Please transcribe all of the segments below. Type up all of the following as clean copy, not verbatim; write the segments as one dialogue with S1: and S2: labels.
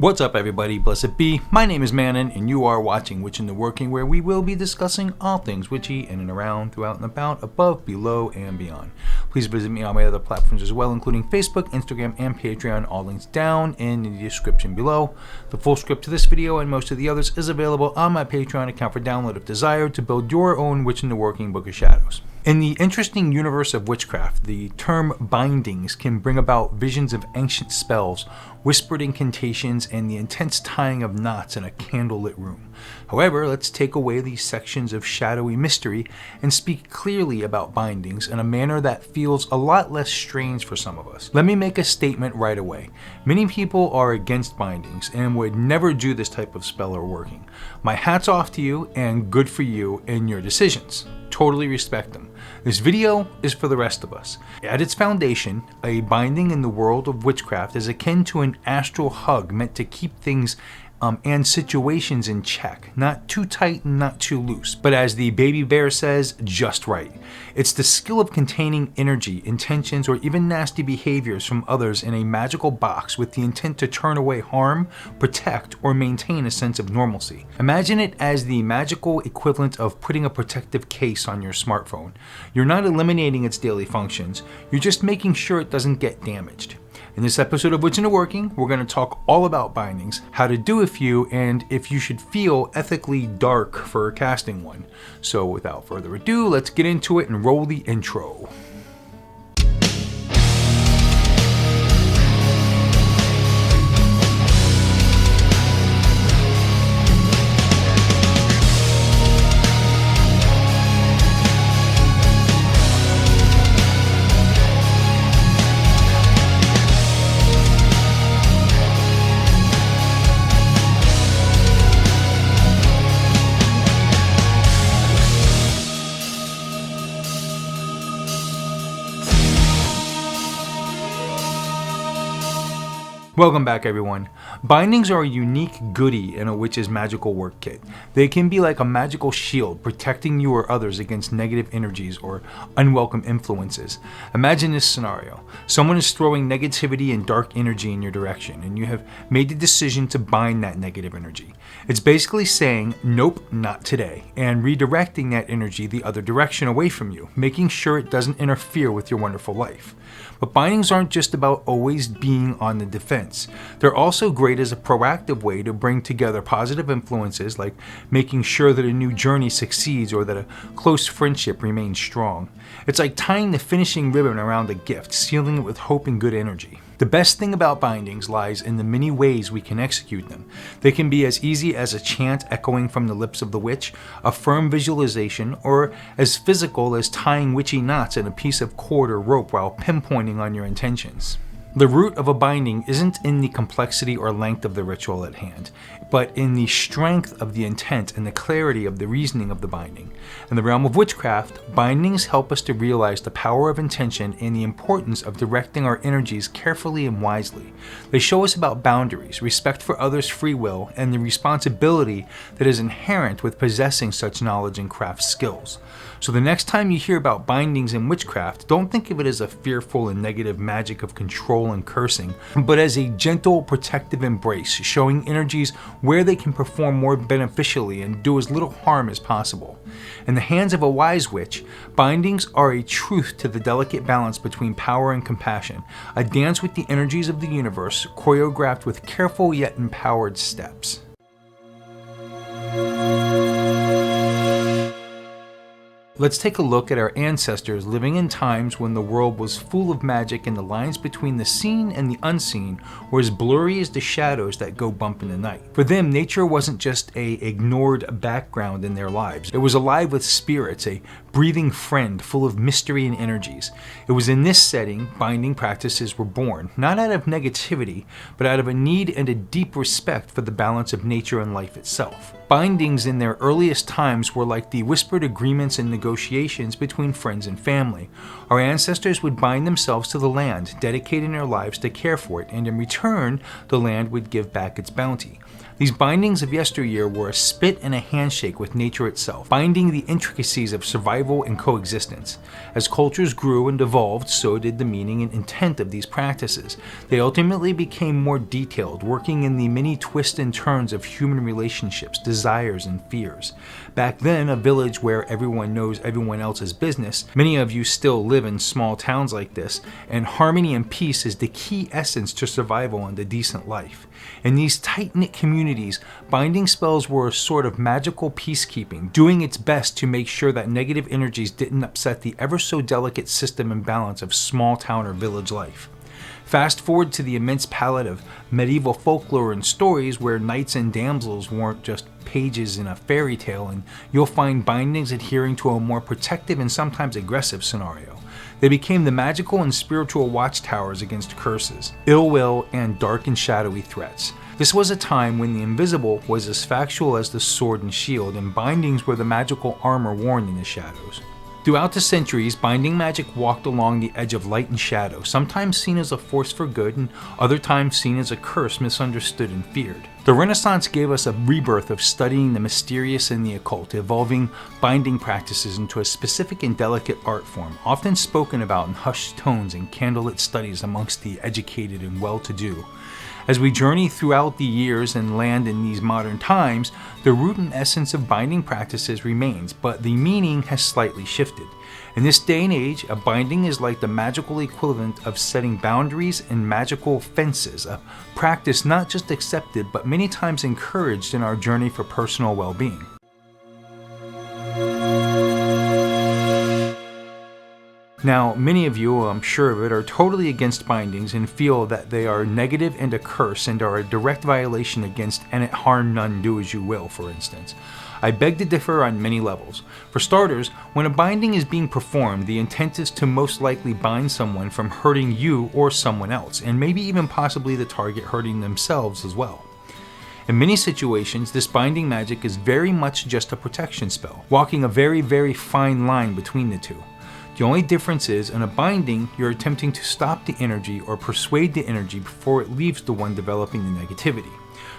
S1: What's up everybody, blessed be, my name is Manon and you are watching Witch in the Working, where we will be discussing all things witchy in and around, throughout and about, above, below, and beyond. Please visit me on my other platforms as well, including Facebook, Instagram, and Patreon, all links down in the description below. The full script to this video and most of the others is available on my Patreon account for download if desired to build your own Witch in the Working Book of Shadows. In the interesting universe of witchcraft, the term bindings can bring about visions of ancient spells, whispered incantations, and the intense tying of knots in a candlelit room. However, let's take away these sections of shadowy mystery and speak clearly about bindings in a manner that feels a lot less strange for some of us. Let me make a statement right away. Many people are against bindings and would never do this type of spell or working. My hat's off to you and good for you in your decisions. Totally respect them. This video is for the rest of us. At its foundation, a binding in the world of witchcraft is akin to an astral hug meant to keep things and situations in check. Not too tight and not too loose, but as the baby bear says, just right. It's the skill of containing energy, intentions, or even nasty behaviors from others in a magical box with the intent to turn away harm, protect, or maintain a sense of normalcy. Imagine it as the magical equivalent of putting a protective case on your smartphone. You're not eliminating its daily functions, you're just making sure it doesn't get damaged. In this episode of Witch in the Working, we're going to talk all about bindings, how to do a few, and if you should feel ethically dark for casting one. So without further ado, let's get into it and roll the intro. Welcome back everyone. Bindings are a unique goodie in a witch's magical work kit. They can be like a magical shield protecting you or others against negative energies or unwelcome influences. Imagine this scenario. Someone is throwing negativity and dark energy in your direction and you have made the decision to bind that negative energy. It's basically saying, nope, not today, and redirecting that energy the other direction away from you, making sure it doesn't interfere with your wonderful life. But bindings aren't just about always being on the defense. They're also great as a proactive way to bring together positive influences, like making sure that a new journey succeeds or that a close friendship remains strong. It's like tying the finishing ribbon around a gift, sealing it with hope and good energy. The best thing about bindings lies in the many ways we can execute them. They can be as easy as a chant echoing from the lips of the witch, a firm visualization, or as physical as tying witchy knots in a piece of cord or rope while pinpointing on your intentions. The root of a binding isn't in the complexity or length of the ritual at hand, but in the strength of the intent and the clarity of the reasoning of the binding. In the realm of witchcraft, bindings help us to realize the power of intention and the importance of directing our energies carefully and wisely. They show us about boundaries, respect for others' free will, and the responsibility that is inherent with possessing such knowledge and craft skills. So the next time you hear about bindings in witchcraft, don't think of it as a fearful and negative magic of control and cursing, but as a gentle, protective embrace, showing energies where they can perform more beneficially and do as little harm as possible. In the hands of a wise witch, bindings are a truth to the delicate balance between power and compassion, a dance with the energies of the universe, choreographed with careful yet empowered steps. Let's take a look at our ancestors living in times when the world was full of magic and the lines between the seen and the unseen were as blurry as the shadows that go bump in the night. For them, nature wasn't just an ignored background in their lives. It was alive with spirits, a breathing friend full of mystery and energies. It was in this setting binding practices were born, not out of negativity, but out of a need and a deep respect for the balance of nature and life itself. Bindings in their earliest times were like the whispered agreements and negotiations between friends and family. Our ancestors would bind themselves to the land, dedicating their lives to care for it, and in return, the land would give back its bounty. These bindings of yesteryear were a spit and a handshake with nature itself, binding the intricacies of survival and coexistence. As cultures grew and evolved, so did the meaning and intent of these practices. They ultimately became more detailed, working in the many twists and turns of human relationships, desires, and fears. Back then, a village where everyone knows everyone else's business, many of you still live in small towns like this, and harmony and peace is the key essence to survival and a decent life. In these tight-knit communities, binding spells were a sort of magical peacekeeping, doing its best to make sure that negative energies didn't upset the ever-so-delicate system and balance of small town or village life. Fast forward to the immense palette of medieval folklore and stories where knights and damsels weren't just pages in a fairy tale, and you'll find bindings adhering to a more protective and sometimes aggressive scenario. They became the magical and spiritual watchtowers against curses, ill will, and dark and shadowy threats. This was a time when the invisible was as factual as the sword and shield, and bindings were the magical armor worn in the shadows. Throughout the centuries, binding magic walked along the edge of light and shadow, sometimes seen as a force for good and other times seen as a curse misunderstood and feared. The Renaissance gave us a rebirth of studying the mysterious and the occult, evolving binding practices into a specific and delicate art form, often spoken about in hushed tones and candlelit studies amongst the educated and well-to-do. As we journey throughout the years and land in these modern times, the root and essence of binding practices remains, but the meaning has slightly shifted. In this day and age, a binding is like the magical equivalent of setting boundaries and magical fences, a practice not just accepted but many times encouraged in our journey for personal well-being. Now, many of you, I'm sure of it, are totally against bindings and feel that they are negative and a curse and are a direct violation against "and it harm none, do as you will," for instance. I beg to differ on many levels. For starters, when a binding is being performed, the intent is to most likely bind someone from hurting you or someone else, and maybe even possibly the target hurting themselves as well. In many situations, this binding magic is very much just a protection spell, walking a very, very fine line between the two. The only difference is, in a binding, you're attempting to stop the energy or persuade the energy before it leaves the one developing the negativity.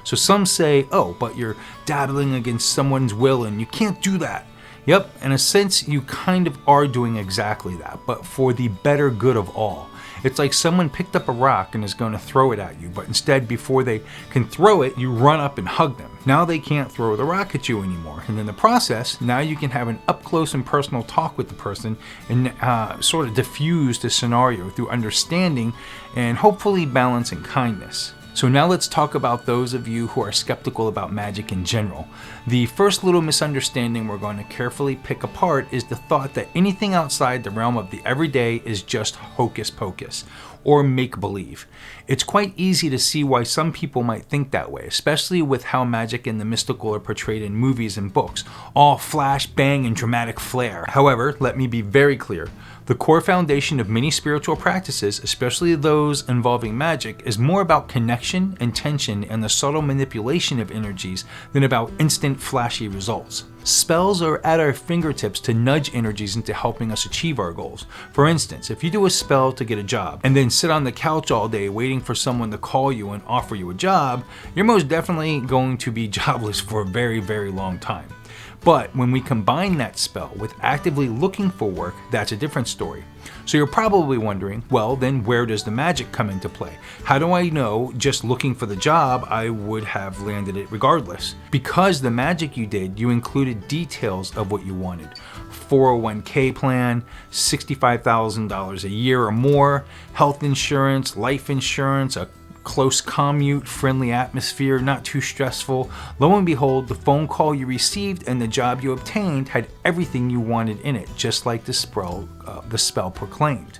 S1: So some say, oh, but you're dabbling against someone's will and you can't do that. Yep, in a sense, you kind of are doing exactly that, but for the better good of all. It's like someone picked up a rock and is going to throw it at you, but instead, before they can throw it, you run up and hug them. Now they can't throw the rock at you anymore. And in the process, now you can have an up-close and personal talk with the person and sort of diffuse the scenario through understanding and hopefully balance and kindness. So now let's talk about those of you who are skeptical about magic in general. The first little misunderstanding we're going to carefully pick apart is the thought that anything outside the realm of the everyday is just hocus pocus or make-believe. It's quite easy to see why some people might think that way, especially with how magic and the mystical are portrayed in movies and books, all flash, bang, and dramatic flair. However, let me be very clear. The core foundation of many spiritual practices, especially those involving magic, is more about connection, intention, and the subtle manipulation of energies than about instant, flashy results. Spells are at our fingertips to nudge energies into helping us achieve our goals. For instance, if you do a spell to get a job and then sit on the couch all day waiting for someone to call you and offer you a job, you're most definitely going to be jobless for a very, very long time. But when we combine that spell with actively looking for work, that's a different story. So you're probably wondering, well, then where does the magic come into play? How do I know just looking for the job I would have landed it regardless? Because the magic you did, you included details of what you wanted. 401k plan, $65,000 a year or more, health insurance, life insurance, a close commute, friendly atmosphere, not too stressful. Lo and behold, the phone call you received and the job you obtained had everything you wanted in it, just like the spell proclaimed.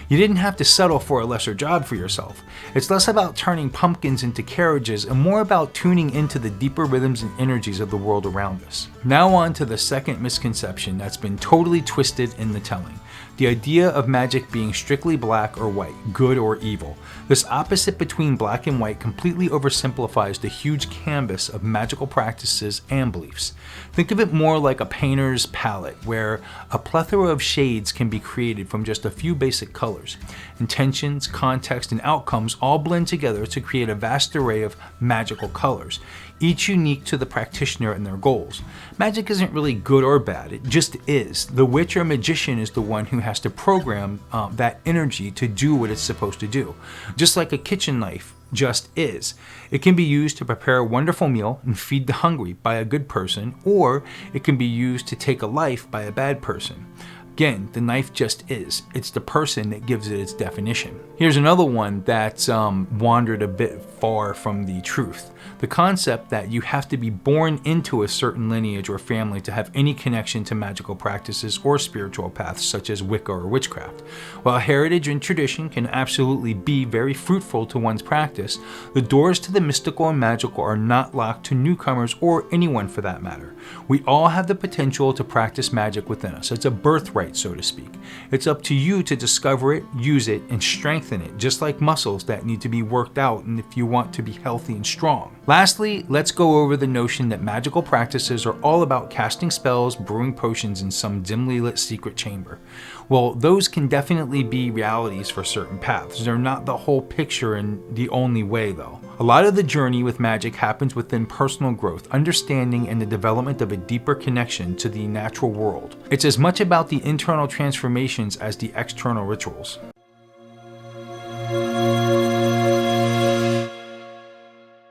S1: You didn't have to settle for a lesser job for yourself. It's less about turning pumpkins into carriages and more about tuning into the deeper rhythms and energies of the world around us. Now on to the second misconception that's been totally twisted in the telling. The idea of magic being strictly black or white, good or evil. This opposite between black and white completely oversimplifies the huge canvas of magical practices and beliefs. Think of it more like a painter's palette, where a plethora of shades can be created from just a few basic colors. Intentions, context, and outcomes all blend together to create a vast array of magical colors, each unique to the practitioner and their goals. Magic isn't really good or bad, it just is. The witch or magician is the one who has to program that energy to do what it's supposed to do. Just like a kitchen knife just is. It can be used to prepare a wonderful meal and feed the hungry by a good person, or it can be used to take a life by a bad person. Again, the knife just is. It's the person that gives it its definition. Here's another one that's wandered a bit far from the truth. The concept that you have to be born into a certain lineage or family to have any connection to magical practices or spiritual paths such as Wicca or witchcraft. While heritage and tradition can absolutely be very fruitful to one's practice, the doors to the mystical and magical are not locked to newcomers or anyone for that matter. We all have the potential to practice magic within us. It's a birthright, so to speak. It's up to you to discover it, use it, and strengthen it, just like muscles that need to be worked out and if you want to be healthy and strong. Lastly, let's go over the notion that magical practices are all about casting spells, brewing potions in some dimly lit secret chamber. Well, those can definitely be realities for certain paths. They're not the whole picture and the only way, though. A lot of the journey with magic happens within personal growth, understanding, and the development of a deeper connection to the natural world. It's as much about the internal transformations as the external rituals.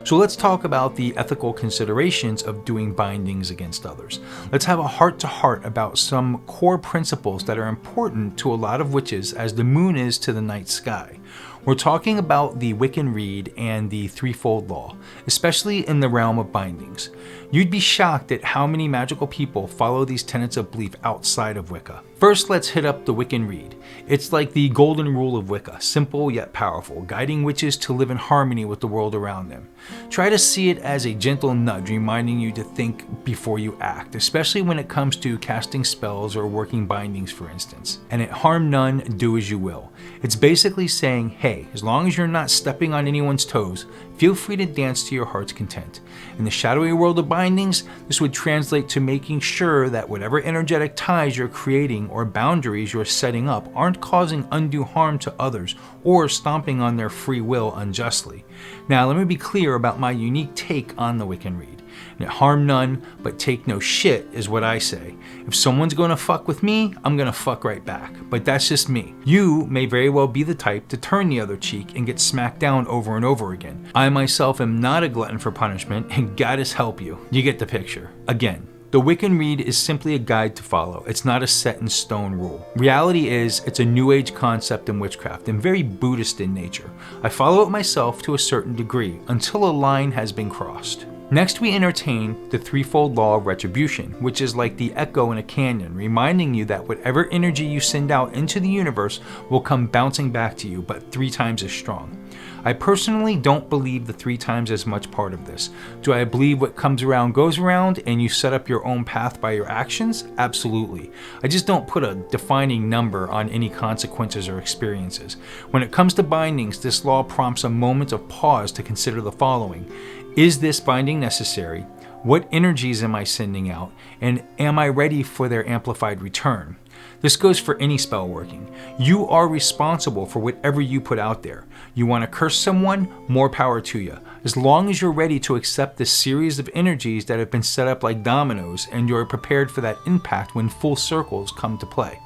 S1: So let's talk about the ethical considerations of doing bindings against others. Let's have a heart-to-heart about some core principles that are important to a lot of witches as the moon is to the night sky. We're talking about the Wiccan Rede and the threefold law, especially in the realm of bindings. You'd be shocked at how many magical people follow these tenets of belief outside of Wicca. First, let's hit up the Wiccan Rede. It's like the golden rule of Wicca, simple yet powerful, guiding witches to live in harmony with the world around them. Try to see it as a gentle nudge reminding you to think before you act, especially when it comes to casting spells or working bindings, for instance. And it harm none, do as you will. It's basically saying, hey, as long as you're not stepping on anyone's toes, feel free to dance to your heart's content. In the shadowy world of bindings, this would translate to making sure that whatever energetic ties you're creating or boundaries you're setting up aren't causing undue harm to others or stomping on their free will unjustly. Now, let me be clear about my unique take on the Wiccan Rede. Harm none, but take no shit is what I say. If someone's gonna fuck with me, I'm gonna fuck right back. But that's just me. You may very well be the type to turn the other cheek and get smacked down over and over again. I myself am not a glutton for punishment, and goddess help you. You get the picture. Again, the Wiccan Rede is simply a guide to follow. It's not a set in stone rule. Reality is, it's a new age concept in witchcraft and very Buddhist in nature. I follow it myself to a certain degree until a line has been crossed. Next, we entertain the threefold law of retribution, which is like the echo in a canyon, reminding you that whatever energy you send out into the universe will come bouncing back to you, but 3 times as strong. I personally don't believe the 3 times as much part of this. Do I believe what comes around goes around and you set up your own path by your actions? Absolutely. I just don't put a defining number on any consequences or experiences. When it comes to bindings, this law prompts a moment of pause to consider the following. Is this binding necessary? What energies am I sending out? And am I ready for their amplified return? This goes for any spell working. You are responsible for whatever you put out there. You want to curse someone? More power to you. As long as you're ready to accept this series of energies that have been set up like dominoes and you're prepared for that impact when full circles come to play.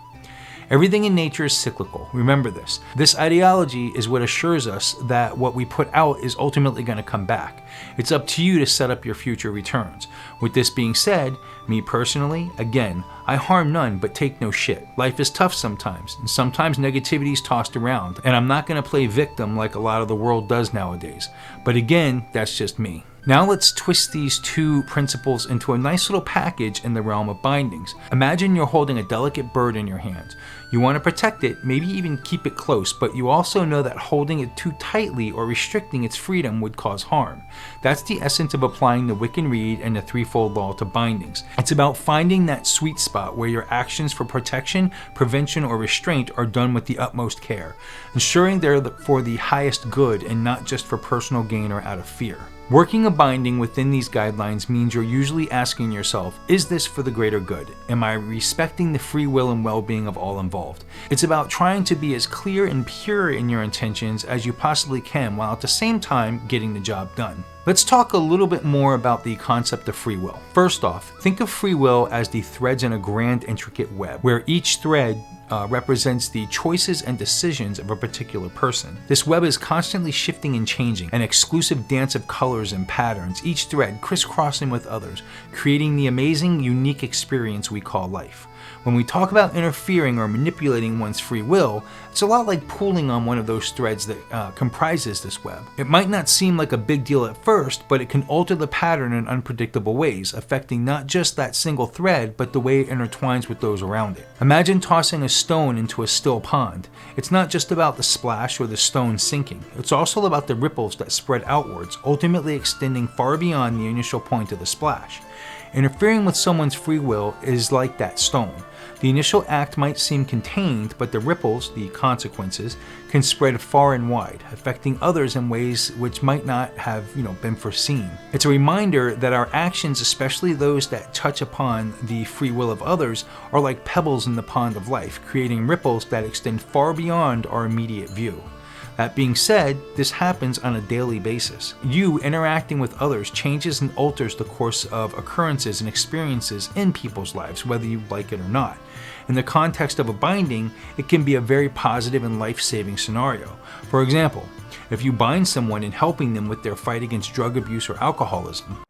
S1: Everything in nature is cyclical. Remember this. This ideology is what assures us that what we put out is ultimately going to come back. It's up to you to set up your future returns. With this being said, me personally, again, I harm none but take no shit. Life is tough sometimes, and sometimes negativity is tossed around, and I'm not going to play victim like a lot of the world does nowadays. But again, that's just me. Now let's twist these two principles into a nice little package in the realm of bindings. Imagine you're holding a delicate bird in your hands. You want to protect it, maybe even keep it close, but you also know that holding it too tightly or restricting its freedom would cause harm. That's the essence of applying the Wiccan Rede and the threefold law to bindings. It's about finding that sweet spot where your actions for protection, prevention, or restraint are done with the utmost care, ensuring they're for the highest good and not just for personal gain or out of fear. Working a binding within these guidelines means you're usually asking yourself, is this for the greater good? Am I respecting the free will and well-being of all involved? It's about trying to be as clear and pure in your intentions as you possibly can, while at the same time getting the job done. Let's talk a little bit more about the concept of free will. First off, think of free will as the threads in a grand intricate web, where each thread represents the choices and decisions of a particular person. This web is constantly shifting and changing, an exclusive dance of colors and patterns, each thread crisscrossing with others, creating the amazing, unique experience we call life. When we talk about interfering or manipulating one's free will, it's a lot like pulling on one of those threads that comprises this web. It might not seem like a big deal at first, but it can alter the pattern in unpredictable ways, affecting not just that single thread, but the way it intertwines with those around it. Imagine tossing a stone into a still pond. It's not just about the splash or the stone sinking. It's also about the ripples that spread outwards, ultimately extending far beyond the initial point of the splash. Interfering with someone's free will is like that stone. The initial act might seem contained, but the ripples, the consequences, can spread far and wide, affecting others in ways which might not have, been foreseen. It's a reminder that our actions, especially those that touch upon the free will of others, are like pebbles in the pond of life, creating ripples that extend far beyond our immediate view. That being said, this happens on a daily basis. You interacting with others changes and alters the course of occurrences and experiences in people's lives, whether you like it or not. In the context of a binding, it can be a very positive and life-saving scenario. For example, if you bind someone in helping them with their fight against drug abuse or alcoholism,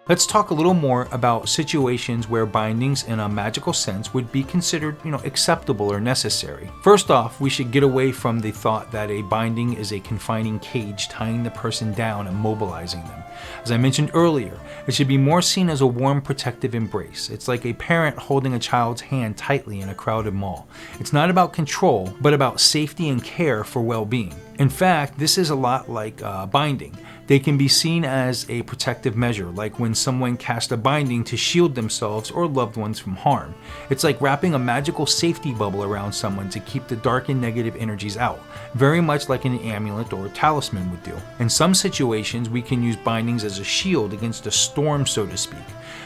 S1: let's talk a little more about situations where bindings in a magical sense would be considered, acceptable or necessary. First off, we should get away from the thought that a binding is a confining cage tying the person down and mobilizing them. As I mentioned earlier, it should be more seen as a warm, protective embrace. It's like a parent holding a child's hand tightly in a crowded mall. It's not about control, but about safety and care for well-being. In fact, this is a lot like binding. They can be seen as a protective measure, like when someone casts a binding to shield themselves or loved ones from harm. It's like wrapping a magical safety bubble around someone to keep the dark and negative energies out, very much like an amulet or talisman would do. In some situations, we can use bindings as a shield against a storm, so to speak.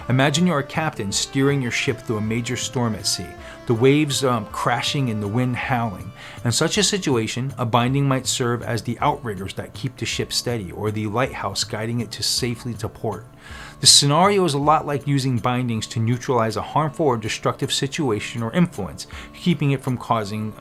S1: Imagine you're a captain steering your ship through a major storm at sea, the waves crashing and the wind howling. In such a situation, a binding might serve as the outriggers that keep the ship steady, or the lighthouse guiding it safely to port. The scenario is a lot like using bindings to neutralize a harmful or destructive situation or influence, keeping it from causing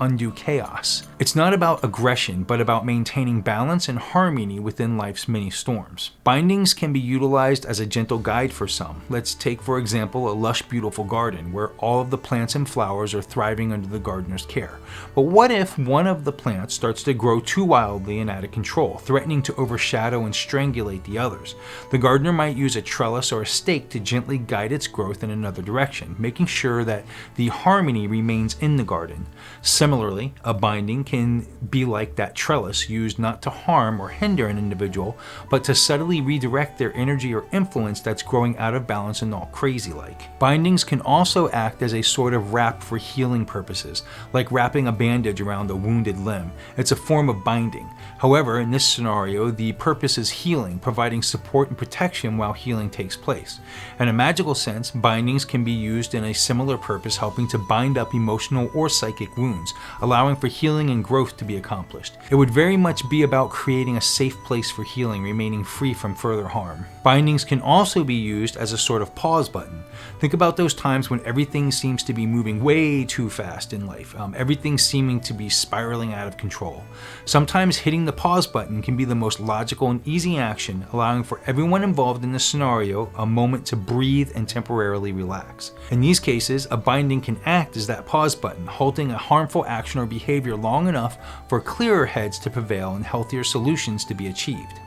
S1: undue chaos. It's not about aggression, but about maintaining balance and harmony within life's many storms. Bindings can be utilized as a gentle guide for some. Let's take, for example, a lush, beautiful garden where all of the plants and flowers are thriving under the gardener's care. But what if one of the plants starts to grow too wildly and out of control, threatening to overshadow and strangulate the others? The gardener might use a trellis or a stake to gently guide its growth in another direction, making sure that the harmony remains in the garden. Similarly, a binding can be like that trellis, used not to harm or hinder an individual, but to subtly redirect their energy or influence that's growing out of balance and all crazy-like. Bindings can also act as a sort of wrap for healing purposes, like wrapping a bandage around a wounded limb. It's a form of binding. However, in this scenario, the purpose is healing, providing support and protection while healing takes place. In a magical sense, bindings can be used in a similar purpose, helping to bind up emotional or psychic wounds, allowing for healing and growth to be accomplished. It would very much be about creating a safe place for healing, remaining free from further harm. Bindings can also be used as a sort of pause button. Think about those times when everything seems to be be moving way too fast in life, everything seeming to be spiraling out of control. Sometimes hitting the pause button can be the most logical and easy action, allowing for everyone involved in the scenario a moment to breathe and temporarily relax. In these cases, a binding can act as that pause button, halting a harmful action or behavior long enough for clearer heads to prevail and healthier solutions to be achieved.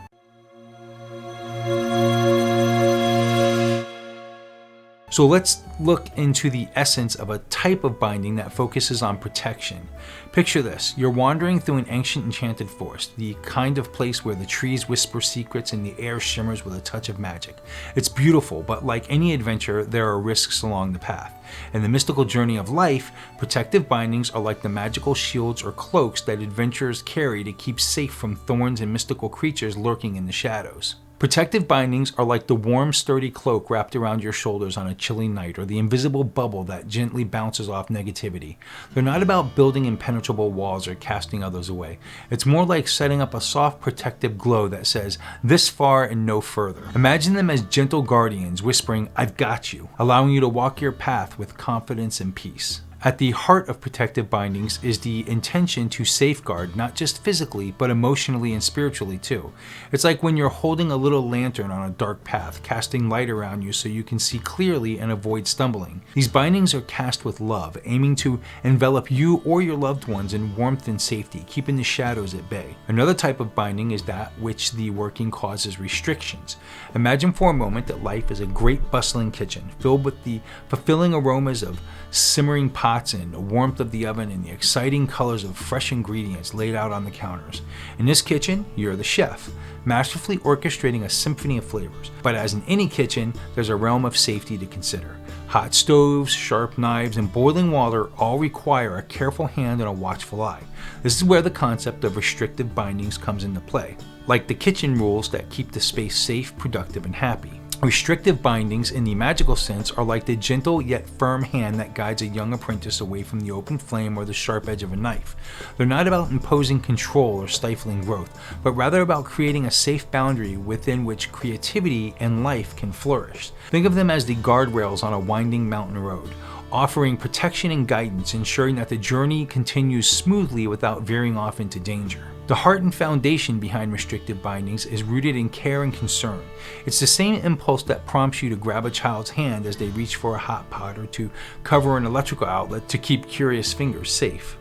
S1: So let's look into the essence of a type of binding that focuses on protection. Picture this: you're wandering through an ancient enchanted forest, the kind of place where the trees whisper secrets and the air shimmers with a touch of magic. It's beautiful, but like any adventure, there are risks along the path. In the mystical journey of life, protective bindings are like the magical shields or cloaks that adventurers carry to keep safe from thorns and mystical creatures lurking in the shadows. Protective bindings are like the warm, sturdy cloak wrapped around your shoulders on a chilly night, or the invisible bubble that gently bounces off negativity. They're not about building impenetrable walls or casting others away. It's more like setting up a soft, protective glow that says, "This far and no further." Imagine them as gentle guardians whispering, "I've got you," allowing you to walk your path with confidence and peace. At the heart of protective bindings is the intention to safeguard, not just physically, but emotionally and spiritually too. It's like when you're holding a little lantern on a dark path, casting light around you so you can see clearly and avoid stumbling. These bindings are cast with love, aiming to envelop you or your loved ones in warmth and safety, keeping the shadows at bay. Another type of binding is that which the working causes restrictions. Imagine for a moment that life is a great bustling kitchen, filled with the fulfilling aromas of simmering pots and the warmth of the oven and the exciting colors of fresh ingredients laid out on the counters. In this kitchen, you're the chef, masterfully orchestrating a symphony of flavors. But as in any kitchen, there's a realm of safety to consider. Hot stoves, sharp knives, and boiling water all require a careful hand and a watchful eye. This is where the concept of restrictive bindings comes into play, like the kitchen rules that keep the space safe, productive, and happy. Restrictive bindings in the magical sense are like the gentle yet firm hand that guides a young apprentice away from the open flame or the sharp edge of a knife. They're not about imposing control or stifling growth, but rather about creating a safe boundary within which creativity and life can flourish. Think of them as the guardrails on a winding mountain road, offering protection and guidance, ensuring that the journey continues smoothly without veering off into danger. The heart and foundation behind restrictive bindings is rooted in care and concern. It's the same impulse that prompts you to grab a child's hand as they reach for a hot pot or to cover an electrical outlet to keep curious fingers safe.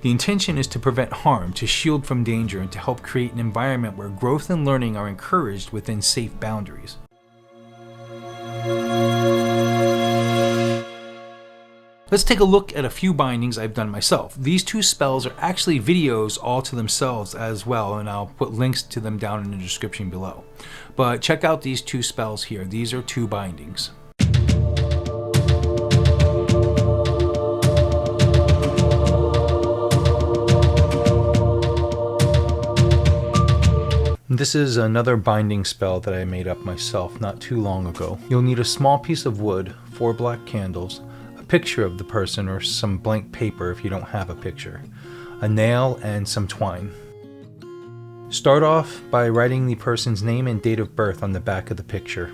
S1: The intention is to prevent harm, to shield from danger, and to help create an environment where growth and learning are encouraged within safe boundaries. Let's take a look at a few bindings I've done myself. These two spells are actually videos all to themselves as well, and I'll put links to them down in the description below. But check out these two spells here. These are two bindings. This is another binding spell that I made up myself not too long ago. You'll need a small piece of wood, 4 black candles, picture of the person or some blank paper if you don't have a picture, a nail, and some twine. Start off by writing the person's name and date of birth on the back of the picture.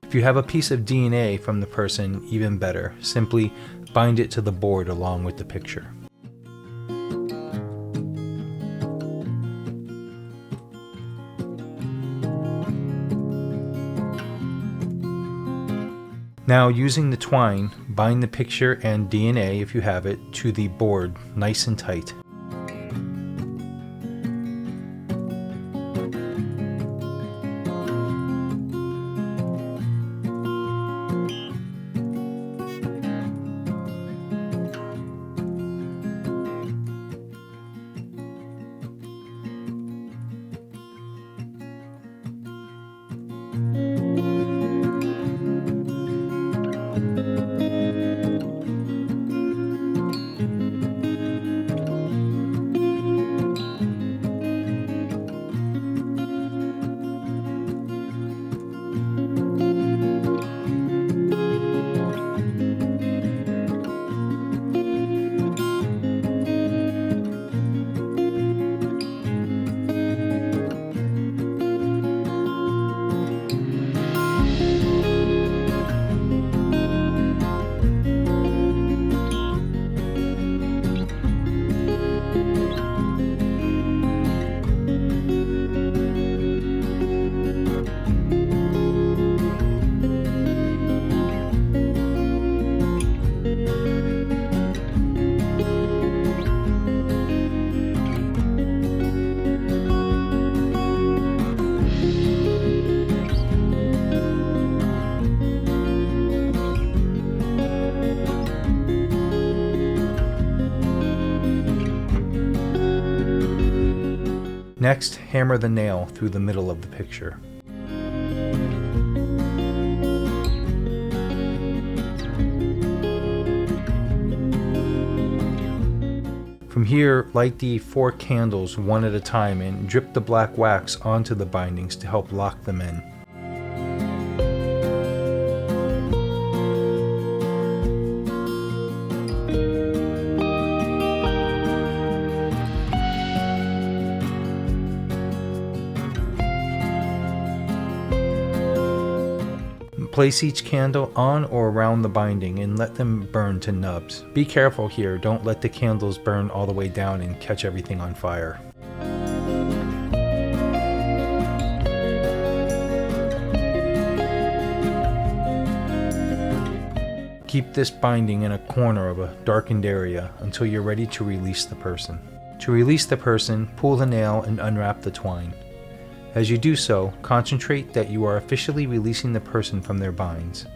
S1: If you have a piece of DNA from the person, even better. Simply bind it to the board along with the picture. Now, using the twine, bind the picture and DNA, if you have it, to the board nice and tight. Next, hammer the nail through the middle of the picture. From here, light the 4 candles one at a time and drip the black wax onto the bindings to help lock them in. Place each candle on or around the binding and let them burn to nubs. Be careful here, don't let the candles burn all the way down and catch everything on fire. Keep this binding in a corner of a darkened area until you're ready to release the person. To release the person, pull the nail and unwrap the twine. As you do so, concentrate that you are officially releasing the person from their binds.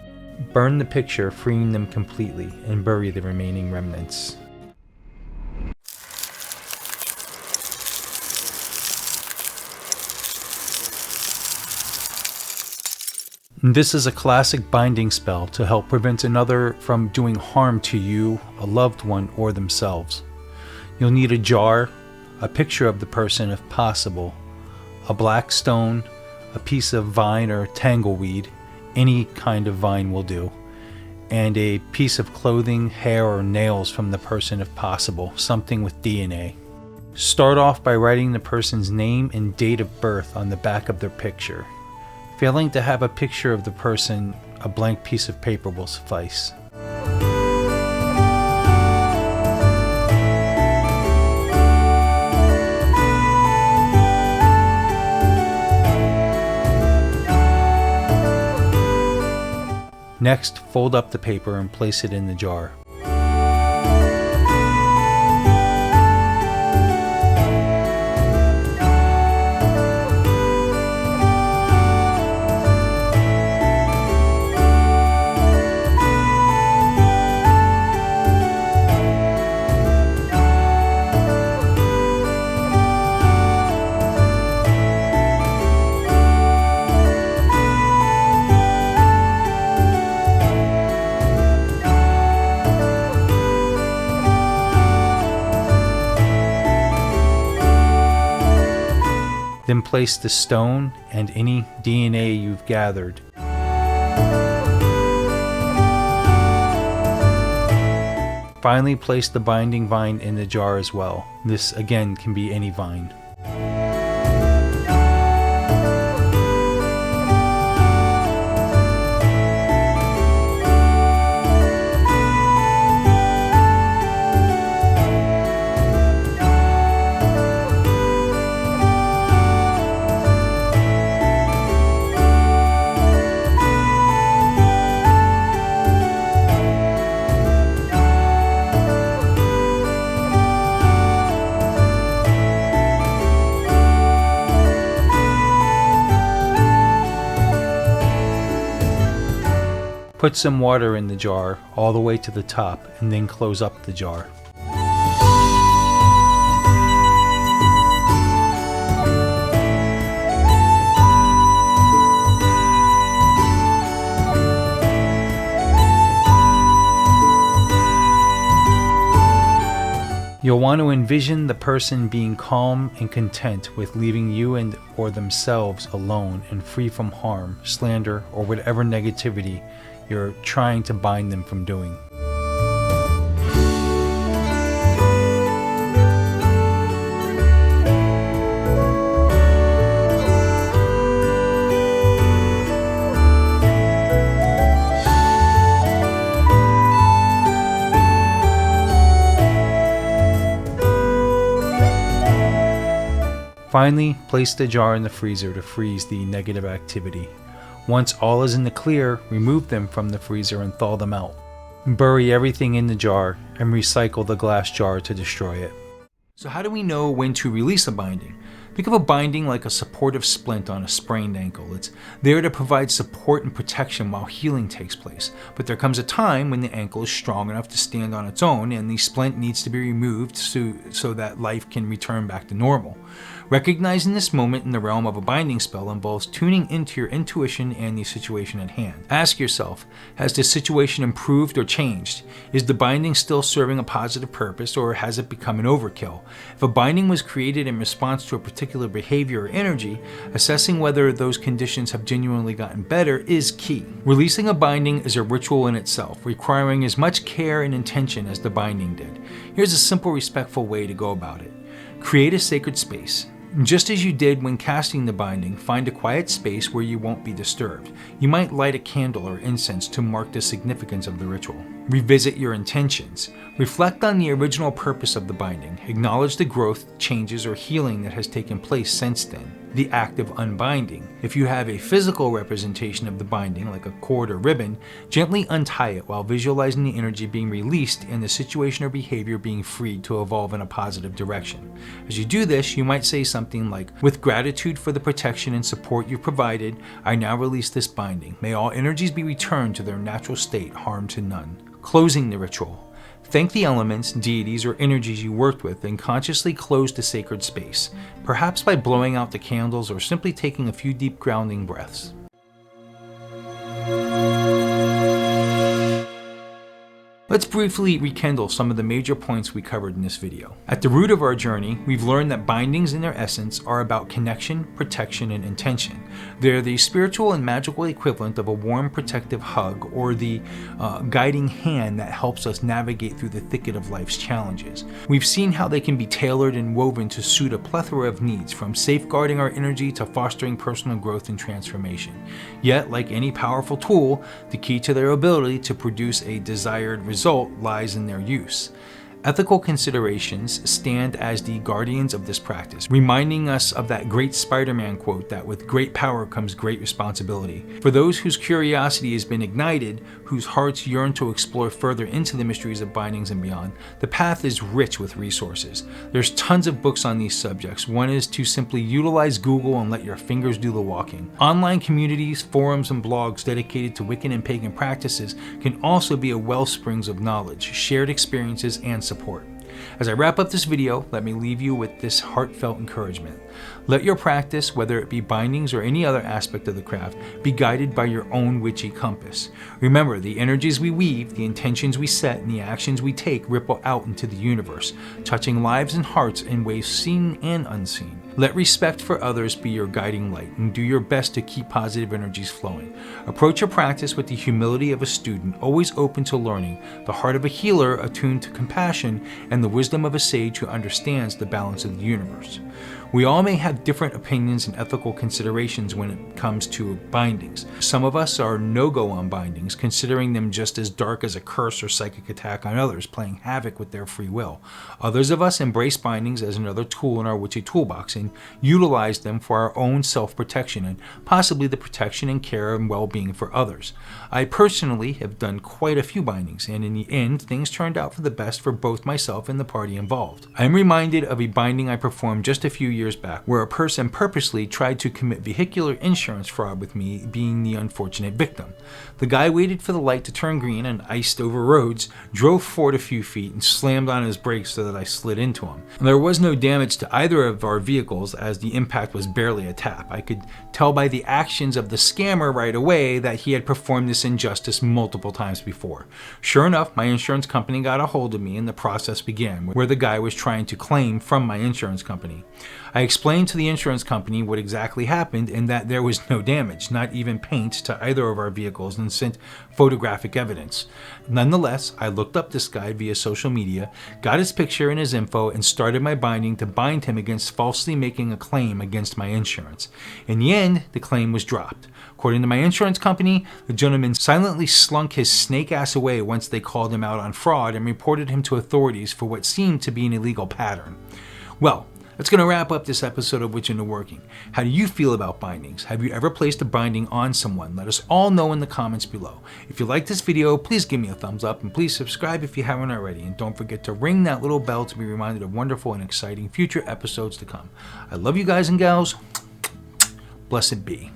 S1: Burn the picture, freeing them completely, and bury the remaining remnants. This is a classic binding spell to help prevent another from doing harm to you, a loved one, or themselves. You'll need a jar, a picture of the person if possible, a black stone, a piece of vine or tangleweed, any kind of vine will do, and a piece of clothing, hair, or nails from the person if possible, something with DNA. Start off by writing the person's name and date of birth on the back of their picture. Failing to have a picture of the person, a blank piece of paper will suffice. Next, fold up the paper and place it in the jar. Then place the stone and any DNA you've gathered. Finally, place the binding vine in the jar as well. This again can be any vine. Put some water in the jar all the way to the top and then close up the jar. You'll want to envision the person being calm and content with leaving you and or themselves alone and free from harm, slander, or whatever negativity you're trying to bind them from doing. Finally, place the jar in the freezer to freeze the negative activity. Once all is in the clear, remove them from the freezer and thaw them out. Bury everything in the jar and recycle the glass jar to destroy it. So how do we know when to release a binding? Think of a binding like a supportive splint on a sprained ankle. It's there to provide support and protection while healing takes place. But there comes a time when the ankle is strong enough to stand on its own and the splint needs to be removed so that life can return back to normal. Recognizing this moment in the realm of a binding spell involves tuning into your intuition and the situation at hand. Ask yourself, has the situation improved or changed? Is the binding still serving a positive purpose, or has it become an overkill? If a binding was created in response to a particular behavior or energy, assessing whether those conditions have genuinely gotten better is key. Releasing a binding is a ritual in itself, requiring as much care and intention as the binding did. Here's a simple, respectful way to go about it. Create a sacred space. Just as you did when casting the binding, find a quiet space where you won't be disturbed. You might light a candle or incense to mark the significance of the ritual. Revisit your intentions. Reflect on the original purpose of the binding. Acknowledge the growth, changes, or healing that has taken place since then. The act of unbinding. If you have a physical representation of the binding, like a cord or ribbon, gently untie it while visualizing the energy being released and the situation or behavior being freed to evolve in a positive direction. As you do this, you might say something like, "With gratitude for the protection and support you've provided, I now release this binding. May all energies be returned to their natural state, harm to none." Closing the ritual. Thank the elements, deities, or energies you worked with and consciously close the sacred space, perhaps by blowing out the candles or simply taking a few deep grounding breaths. Let's briefly rekindle some of the major points we covered in this video. At the root of our journey, we've learned that bindings in their essence are about connection, protection, and intention. They're the spiritual and magical equivalent of a warm, protective hug or the guiding hand that helps us navigate through the thicket of life's challenges. We've seen how they can be tailored and woven to suit a plethora of needs, from safeguarding our energy to fostering personal growth and transformation. Yet, like any powerful tool, the key to their ability to produce a desired result lies in their use. Ethical considerations stand as the guardians of this practice, reminding us of that great Spider-Man quote that with great power comes great responsibility. For those whose curiosity has been ignited, whose hearts yearn to explore further into the mysteries of bindings and beyond, the path is rich with resources. There's tons of books on these subjects. One is to simply utilize Google and let your fingers do the walking. Online communities, forums, and blogs dedicated to Wiccan and pagan practices can also be a wellsprings of knowledge, shared experiences, and support. As I wrap up this video, let me leave you with this heartfelt encouragement. Let your practice, whether it be bindings or any other aspect of the craft, be guided by your own witchy compass. Remember, the energies we weave, the intentions we set, and the actions we take ripple out into the universe, touching lives and hearts in ways seen and unseen. Let respect for others be your guiding light, and do your best to keep positive energies flowing. Approach your practice with the humility of a student, always open to learning, the heart of a healer attuned to compassion, and the wisdom of a sage who understands the balance of the universe. We all may have different opinions and ethical considerations when it comes to bindings. Some of us are no-go on bindings, considering them just as dark as a curse or psychic attack on others, playing havoc with their free will. Others of us embrace bindings as another tool in our witchy toolbox and utilize them for our own self-protection and possibly the protection and care and well-being for others. I personally have done quite a few bindings, and in the end, things turned out for the best for both myself and the party involved. I am reminded of a binding I performed just a few years back, where a person purposely tried to commit vehicular insurance fraud with me being the unfortunate victim. The guy waited for the light to turn green on iced over roads, drove forward a few feet, and slammed on his brakes so that I slid into him. There was no damage to either of our vehicles, as the impact was barely a tap. I could tell by the actions of the scammer right away that he had performed this injustice multiple times before. Sure enough, my insurance company got a hold of me and the process began, where the guy was trying to claim from my insurance company. I explained to the insurance company what exactly happened and that there was no damage, not even paint, to either of our vehicles, and sent photographic evidence. Nonetheless, I looked up this guy via social media, got his picture and his info, and started my binding to bind him against falsely making a claim against my insurance. In the end, the claim was dropped. According to my insurance company, the gentleman silently slunk his snake ass away once they called him out on fraud and reported him to authorities for what seemed to be an illegal pattern. Well, That's going to wrap up this episode of Witch into Working. How do you feel about bindings? Have you ever placed a binding on someone? Let us all know in the comments below. If you like this video, please give me a thumbs up and please subscribe if you haven't already. And don't forget to ring that little bell to be reminded of wonderful and exciting future episodes to come. I love you guys and gals. Blessed be.